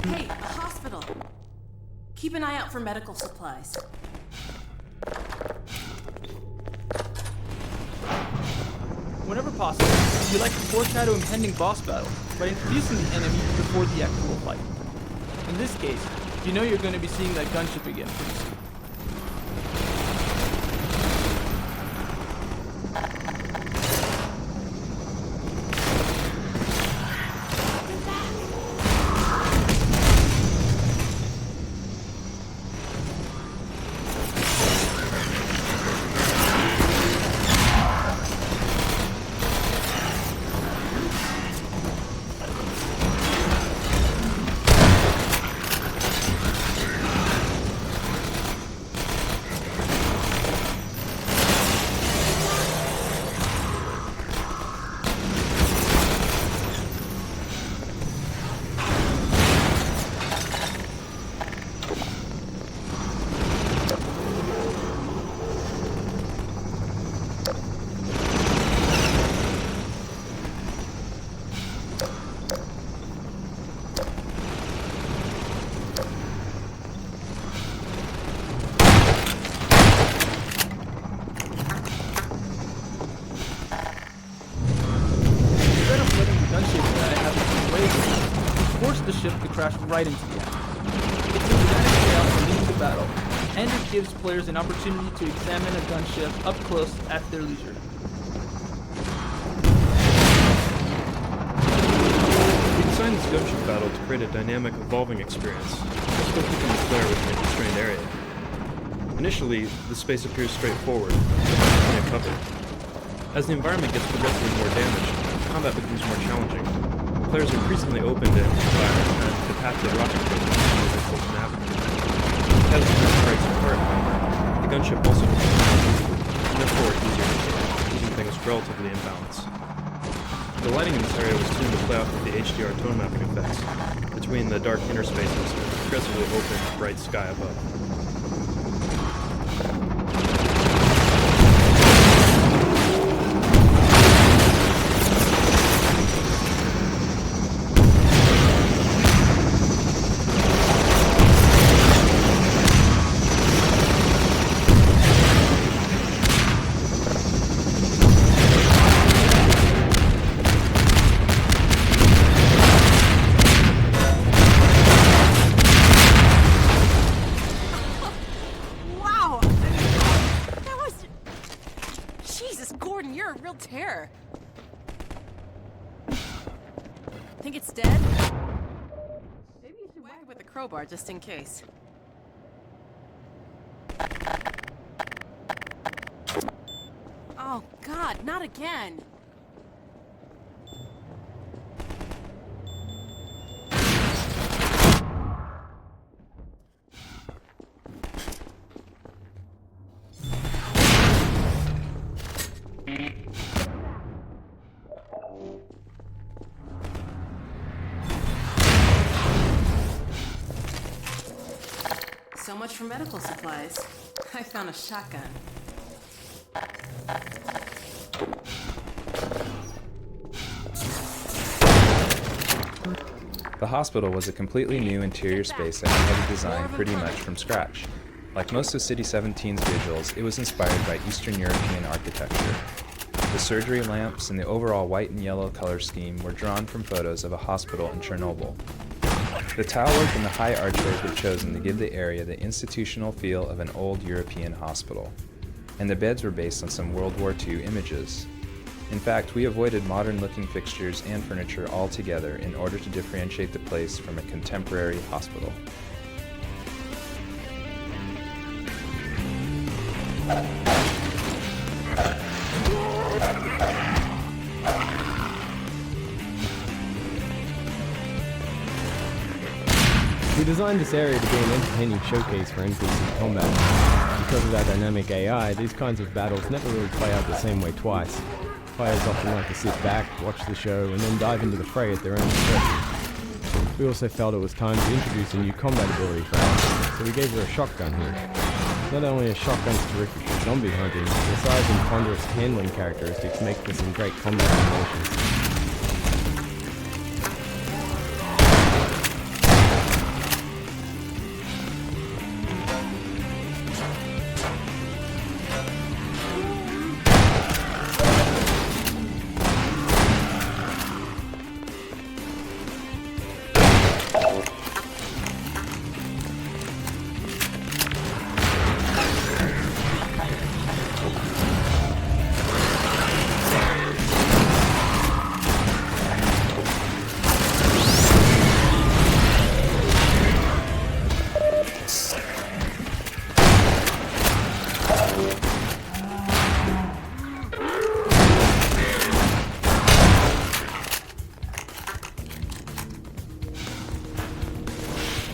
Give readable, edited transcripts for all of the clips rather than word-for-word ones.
Hey, a hospital. Keep an eye out for medical supplies. Whenever possible, we like to foreshadow impending boss battle by introducing the enemy before the actual fight. In this case, you know you're going to be seeing that gunship again pretty soon. Crash right into the action. It moves dynamic layout to lead the battle, and it gives players an opportunity to examine a gunship up close at their leisure. We designed this gunship battle to create a dynamic, evolving experience, while still keeping the player within a constrained area. Initially, the space appears straightforward, with plenty of cover. As the environment gets progressively more damaged, combat becomes more challenging. Players are increasingly open to enemy fire, and the path to the rocket pit is more difficult to navigate. As the first strikes apart, however, the gunship also becomes more easy, and therefore easier to kill, keeping things relatively in balance. The lighting in this area was tuned to play off of the HDR tone mapping effects between the dark inner spaces and the progressively open, bright sky above. Terror. Think it's dead? Maybe you should whack it with a crowbar just in case. Oh God, not again! So much for medical supplies. I found a shotgun. The hospital was a completely new interior space that had been designed pretty much from scratch. Like most of City 17's visuals, it was inspired by Eastern European architecture. The surgery lamps and the overall white and yellow color scheme were drawn from photos of a hospital in Chernobyl. The tilework and the high archways were chosen to give the area the institutional feel of an old European hospital, and the beds were based on some World War II images. In fact, we avoided modern-looking fixtures and furniture altogether in order to differentiate the place from a contemporary hospital. We designed this area to be an entertaining showcase for NPC combat. Because of our dynamic AI, these kinds of battles never really play out the same way twice. Players often like to sit back, watch the show, and then dive into the fray at their own risk. We also felt it was time to introduce a new combat ability for Alyx, so we gave her a shotgun here. Not only are shotguns terrific for zombie hunting, the size and ponderous handling characteristics make for some great combat animations.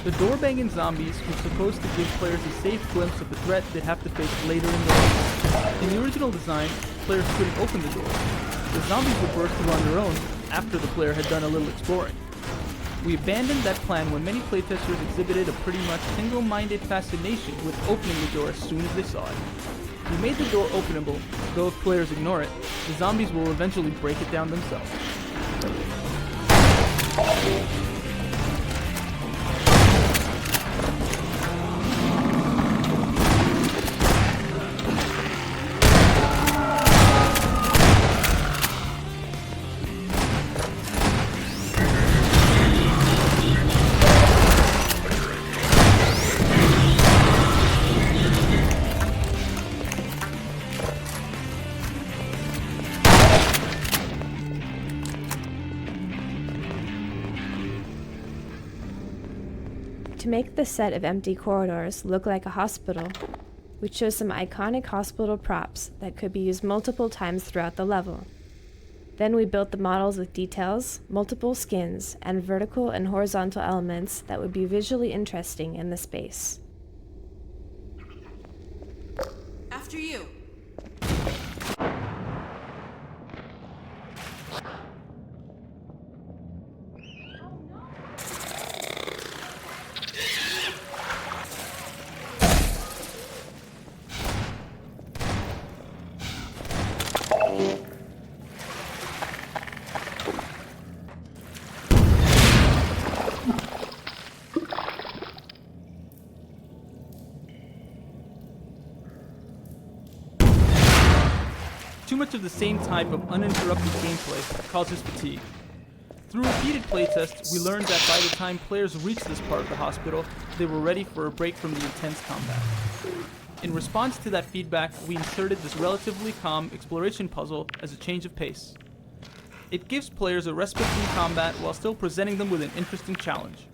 The door-banging zombies were supposed to give players a safe glimpse of the threat they'd have to face later in the game. In the original design, players couldn't open the doors. The zombies would burst through on their own after the player had done a little exploring. We abandoned that plan when many playtesters exhibited a pretty much single-minded fascination with opening the door as soon as they saw it. We made the door openable, though if players ignore it, the zombies will eventually break it down themselves. To make the set of empty corridors look like a hospital, we chose some iconic hospital props that could be used multiple times throughout the level. Then we built the models with details, multiple skins, and vertical and horizontal elements that would be visually interesting in the space. After you. Too much of the same type of uninterrupted gameplay causes fatigue. Through repeated playtests, we learned that by the time players reached this part of the hospital, they were ready for a break from the intense combat. In response to that feedback, we inserted this relatively calm exploration puzzle as a change of pace. It gives players a respite from combat while still presenting them with an interesting challenge.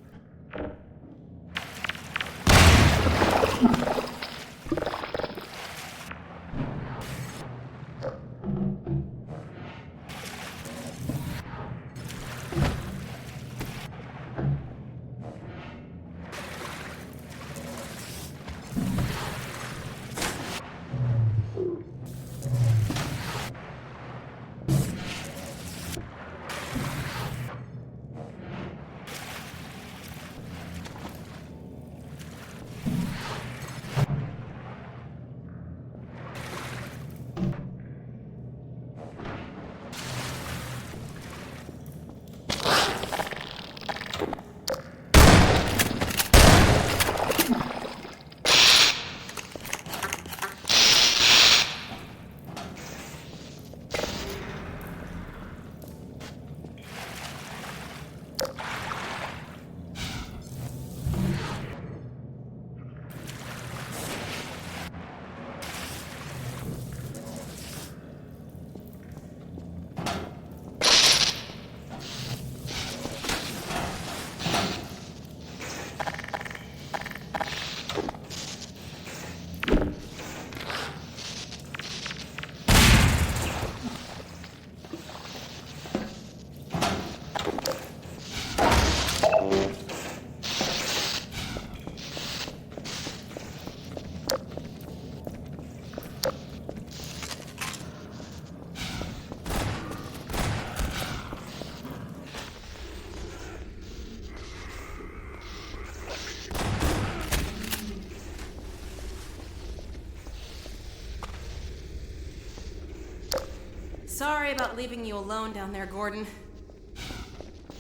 Sorry about leaving you alone down there, Gordon.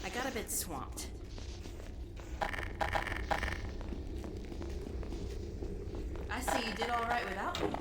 I got a bit swamped. I see you did all right without me.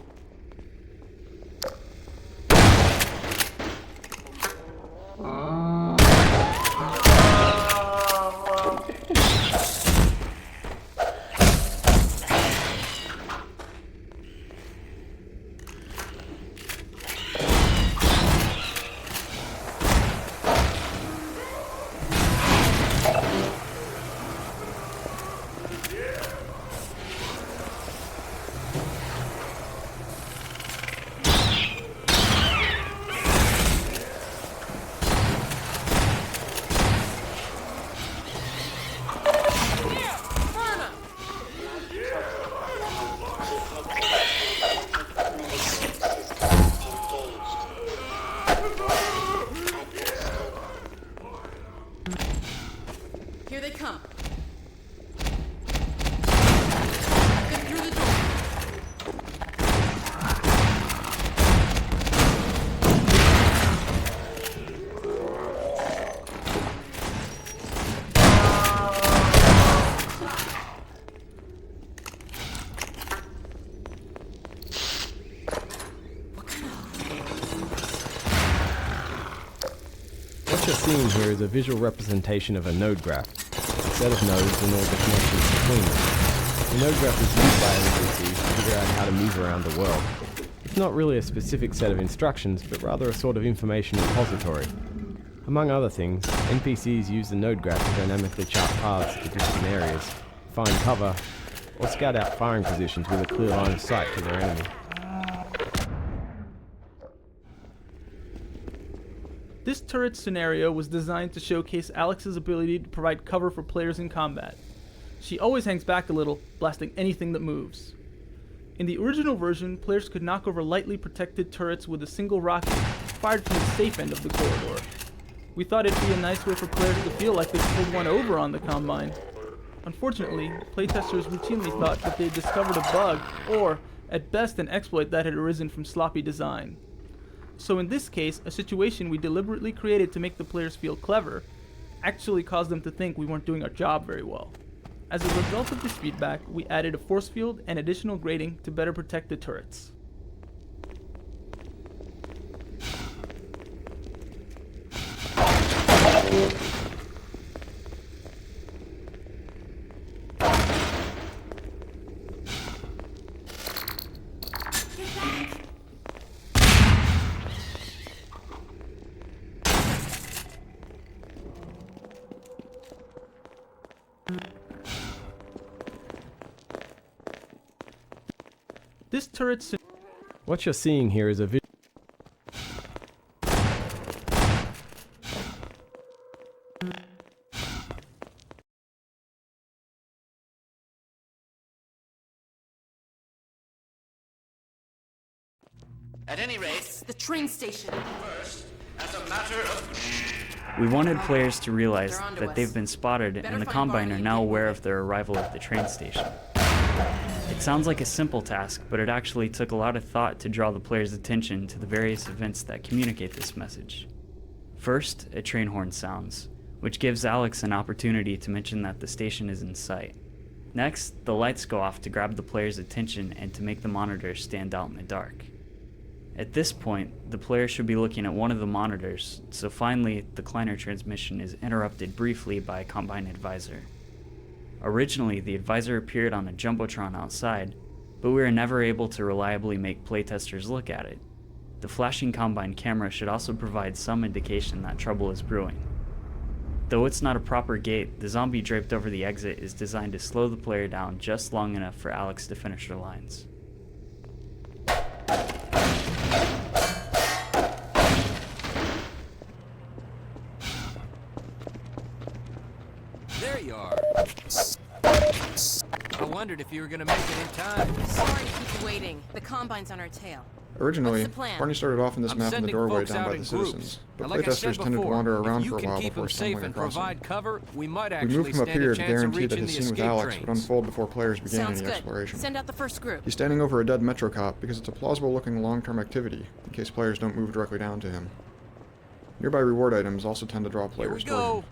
Here they come. Get through the door. What you're seeing here is a visual representation of a node graph, a set of nodes and all the connections between them. The node graph is used by NPCs to figure out how to move around the world. It's not really a specific set of instructions, but rather a sort of information repository. Among other things, NPCs use the node graph to dynamically chart paths to distant areas, find cover, or scout out firing positions with a clear line of sight to their enemy. This turret scenario was designed to showcase Alyx's ability to provide cover for players in combat. She always hangs back a little, blasting anything that moves. In the original version, players could knock over lightly protected turrets with a single rocket fired from the safe end of the corridor. We thought it'd be a nice way for players to feel like they pulled one over on the Combine. Unfortunately, playtesters routinely thought that they had discovered a bug, or, at best, an exploit that had arisen from sloppy design. So in this case, a situation we deliberately created to make the players feel clever actually caused them to think we weren't doing our job very well. As a result of this feedback, we added a force field and additional grading to better protect the turrets. This turret What you're seeing here is a At any rate, The train station. first, as a matter of... We wanted players to realize They're onto that us. they've been spotted Better and the find Combine Barney are and now get aware moving. of their arrival at the train station. It sounds like a simple task, but it actually took a lot of thought to draw the player's attention to the various events that communicate this message. First, a train horn sounds, which gives Alyx an opportunity to mention that the station is in sight. Next, the lights go off to grab the player's attention and to make the monitors stand out in the dark. At this point, the player should be looking at one of the monitors, so finally, the Kleiner transmission is interrupted briefly by a Combine advisor. Originally, the advisor appeared on a jumbotron outside, but we were never able to reliably make playtesters look at it. The flashing Combine camera should also provide some indication that trouble is brewing. Though it's not a proper gate, the zombie draped over the exit is designed to slow the player down just long enough for Alyx to finish her lines. There you are. I wondered if you were gonna make it in time. Sorry to keep you waiting. The Combine's on our tail. Originally, What's the plan? Barney started off in this I'm map in the sending doorway folks down out by in the groups. citizens, but Now, like I said playtesters tended to before, wander if around you for a can while keep before them safe stumbling and across him. provide cover, we might We actually moved him up stand here a to chance of guarantee that reaching his the scene with escape Alyx would trains. unfold before players began Sounds any good. exploration. Send out the first group. He's standing over a dead Metro cop because it's a plausible-looking long-term activity, in case players don't move directly down to him. Nearby reward items also tend to draw Here we players toward him. go.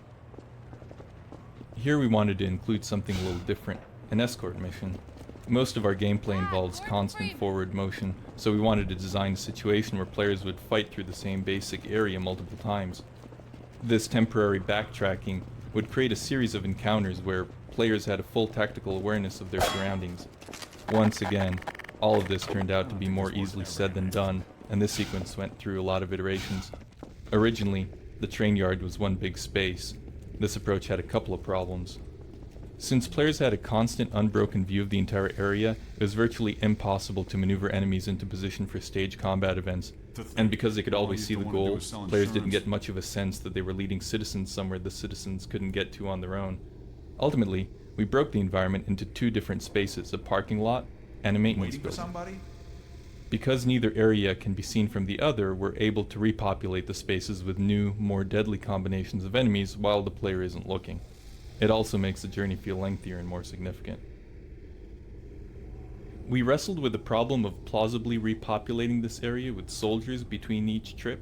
Here we wanted to include something a little different, an escort mission. Most of our gameplay involves constant forward motion, so we wanted to design a situation where players would fight through the same basic area multiple times. This temporary backtracking would create a series of encounters where players had a full tactical awareness of their surroundings. Once again, all of this turned out to be more easily said than done, and this sequence went through a lot of iterations. Originally, the train yard was one big space. This approach had a couple of problems. Since players had a constant unbroken view of the entire area, it was virtually impossible to maneuver enemies into position for stage combat events, and because they could always see the goal, players didn't get much of a sense that they were leading citizens somewhere the citizens couldn't get to on their own. Ultimately, we broke the environment into two different spaces, a parking lot and a maintenance building. Because neither area can be seen from the other, we're able to repopulate the spaces with new, more deadly combinations of enemies while the player isn't looking. It also makes the journey feel lengthier and more significant. We wrestled with the problem of plausibly repopulating this area with soldiers between each trip.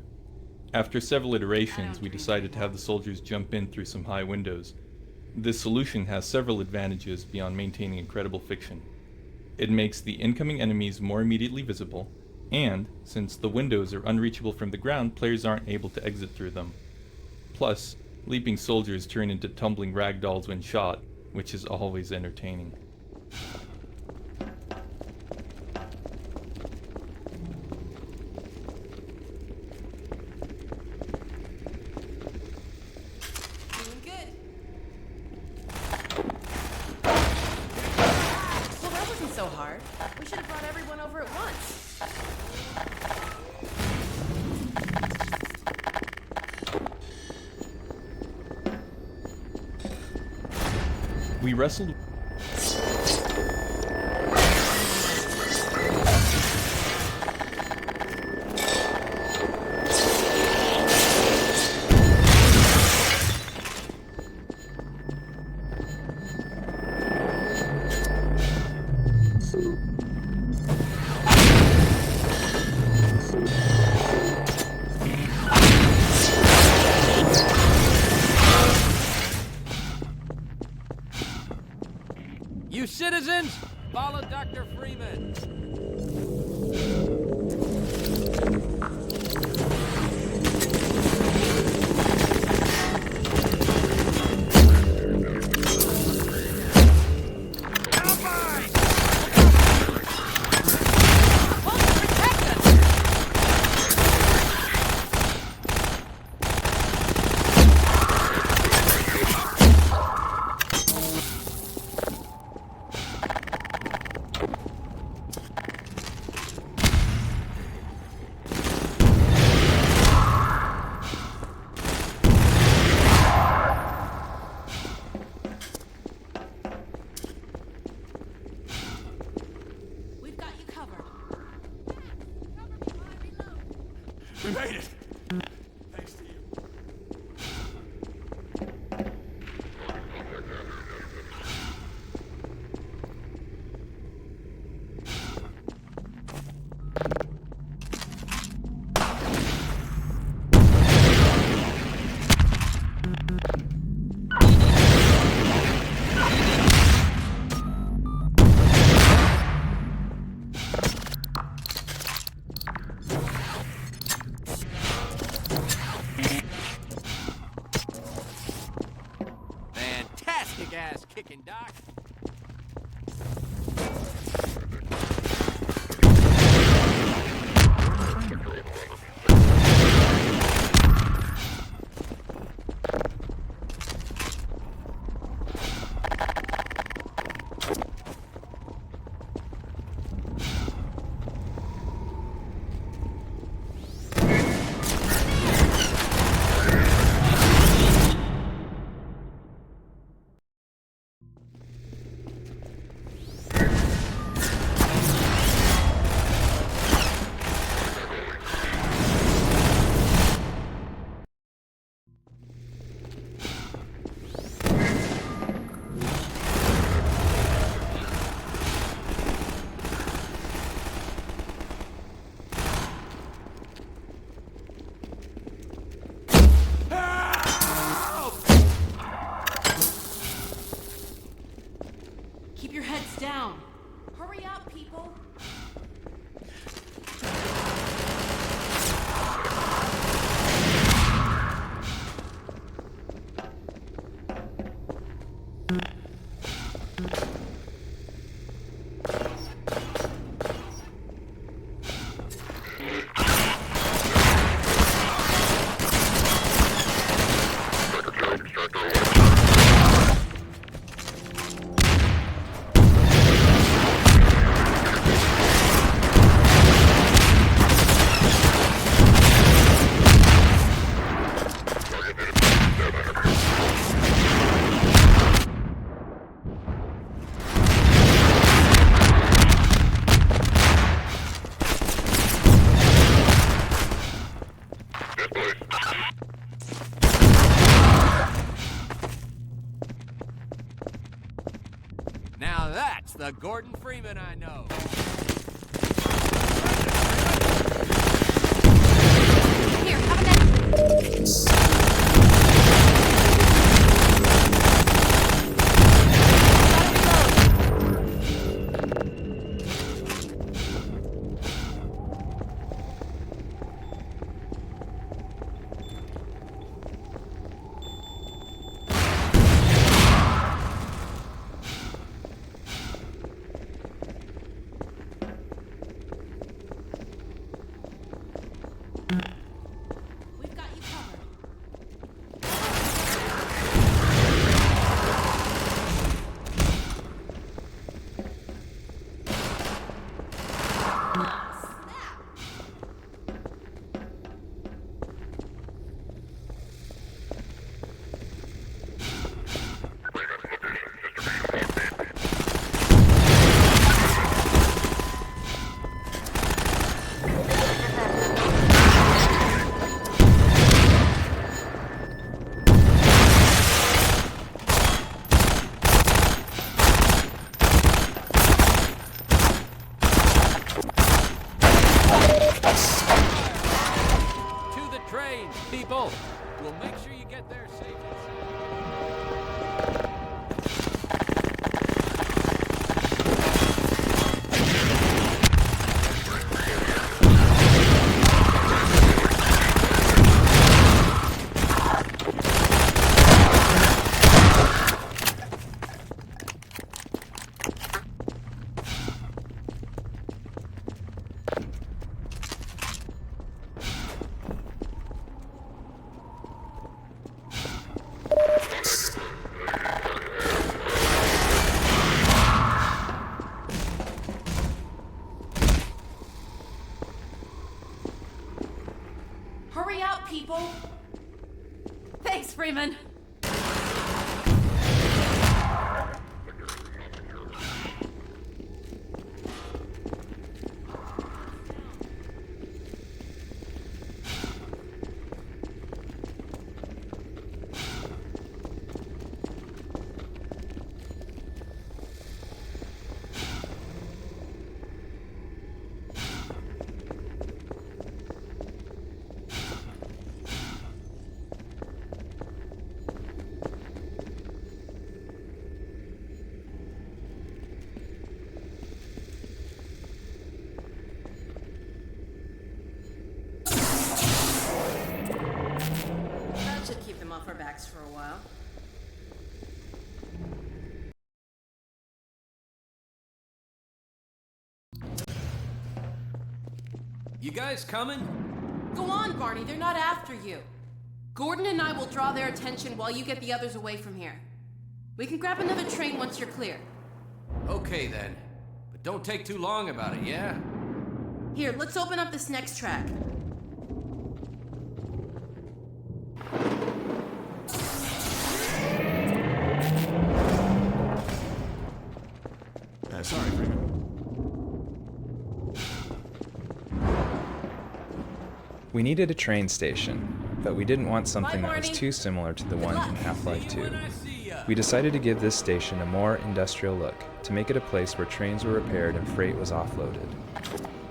After several iterations, we decided to have the soldiers jump in through some high windows. This solution has several advantages beyond maintaining incredible fiction. It makes the incoming enemies more immediately visible, and, since the windows are unreachable from the ground, players aren't able to exit through them. Plus, leaping soldiers turn into tumbling ragdolls when shot, which is always entertaining. Doing good. Well, that wasn't so hard. We should have brought everyone over at once. We wrestled. You citizens, follow Dr. Freeman. We've got you covered. We made it! Thanks to you. Fantastic ass kicking, Doc. the Gordon Freeman I know. Here, have a net. We've got you covered. To the train, people! We'll make sure you get there safe and sound. Hurry up, people! Thanks, Freeman. That should keep them off our backs for a while. You guys coming? Go on, Barney, they're not after you. Gordon and I will draw their attention while you get the others away from here. We can grab another train once you're clear. Okay then. But don't take too long about it, yeah? Here, let's open up this next track. Sorry, Freeman. We needed a train station, but we didn't want something Bye, that was Barney. too similar to the one in Half-Life 2. When I see ya. We decided to give this station a more industrial look, to make it a place where trains were repaired and freight was offloaded.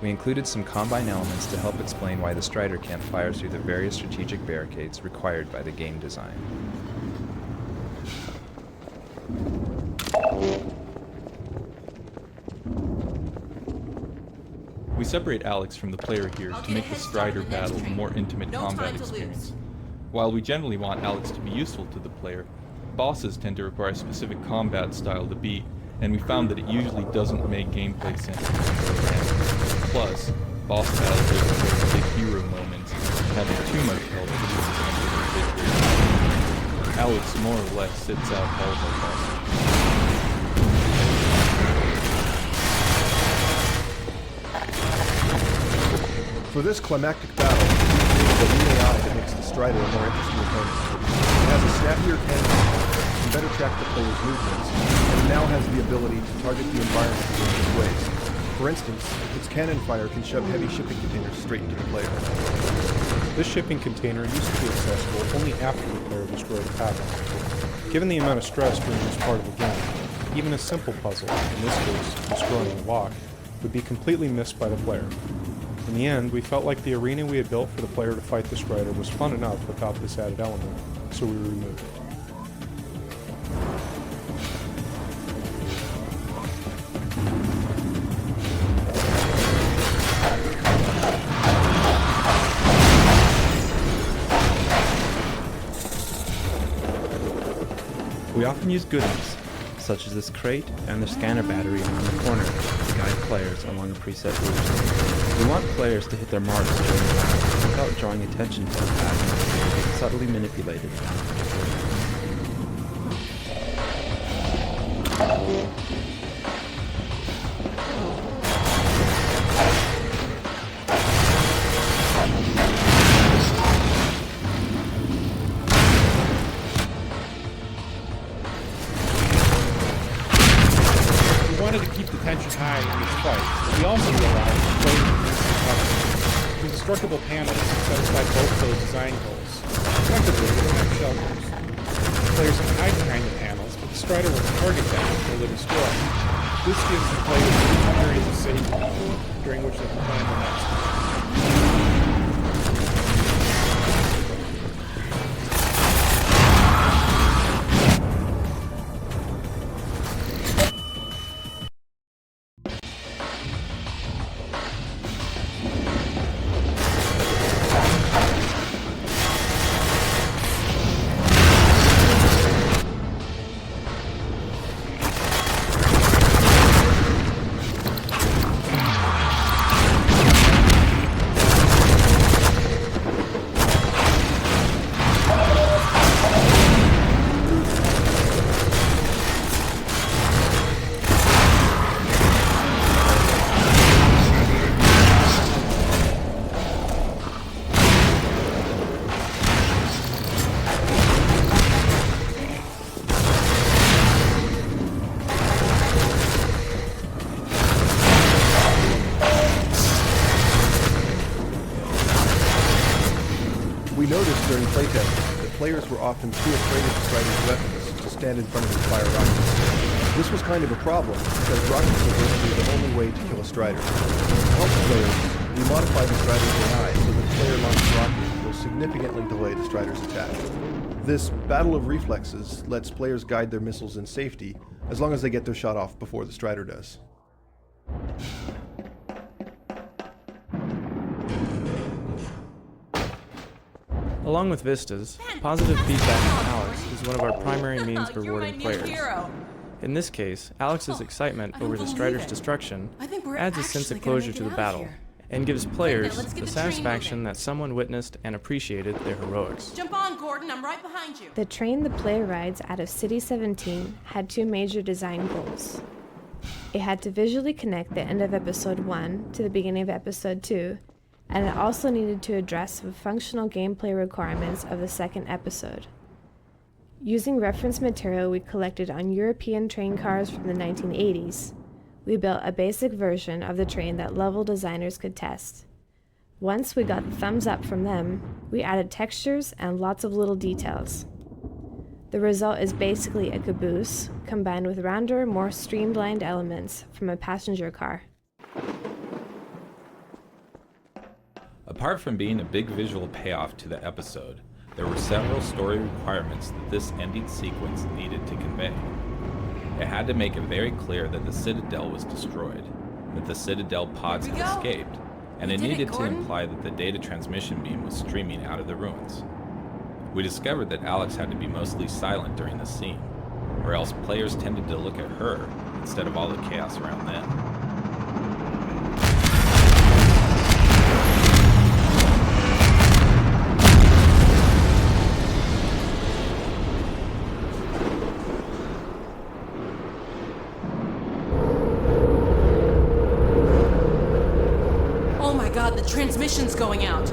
We included some Combine elements to help explain why the Strider can't fire through the various strategic barricades required by the game design. We separate Alyx from the player here I'll to get make a the head start on Strider the next battle a train. more intimate No combat time to lose. experience. While we generally want Alyx to be useful to the player, bosses tend to require a specific combat style to beat, and we found that it usually doesn't make gameplay sense. Plus, boss battles are supposed to be hero moments, and having too much health is Alyx more or less sits out all of our bosses. For this climactic battle, we created a new AI that makes the Strider a more interesting opponent. It has a snappier cannon, can better track the player's movements, and it now has the ability to target the environment in various ways. For instance, its cannon fire can shove heavy shipping containers straight into the player. This shipping container used to be accessible only after the player destroyed a pattern. Given the amount of stress during this part of the game, even a simple puzzle, in this case, destroying a lock, would be completely missed by the player. In the end, we felt like the arena we had built for the player to fight the Strider was fun enough without this added element, so we removed it. We often use goodies, such as this crate and the scanner battery around the corner to guide players along a preset route. We want players to hit their marks during the battle without drawing attention to the pattern being subtly manipulated. High in this fight, but we also realized that players recover. These destructible panels satisfy both those design goals. Effectively, they have shelters. Players can hide behind the panels, but the Strider will target them until they're destroyed. This gives the players 3 periods of safety, during which they can plan the next one. During playtesting, that players were often too afraid of the Strider's weapons to stand in front of his fire rockets. This was kind of a problem, because rockets were basically the only way to kill a Strider. To help players, we modified the Strider's AI so that the player-launched rocket will significantly delay the Strider's attack. This battle of reflexes lets players guide their missiles in safety, as long as they get their shot off before the Strider does. Along with vistas, positive feedback from Alyx is one of our primary means for rewarding players. In this case, Alex's excitement over the Strider's destruction adds a sense of closure to the battle, and gives players the satisfaction that someone witnessed and appreciated their heroics. Jump on, Gordon, I'm right behind you. The train the player rides out of City 17 had 2 major design goals. It had to visually connect the end of Episode 1 to the beginning of Episode 2, and it also needed to address the functional gameplay requirements of the second episode. Using reference material we collected on European train cars from the 1980s, we built a basic version of the train that level designers could test. Once we got the thumbs up from them, we added textures and lots of little details. The result is basically a caboose combined with rounder, more streamlined elements from a passenger car. Apart from being a big visual payoff to the episode, there were several story requirements that this ending sequence needed to convey. It had to make it very clear that the Citadel was destroyed, that the Citadel pods had escaped, and it needed to imply that the data transmission beam was streaming out of the ruins. We discovered that Alyx had to be mostly silent during the scene, or else players tended to look at her instead of all the chaos around them. Oh my god, the transmission's going out.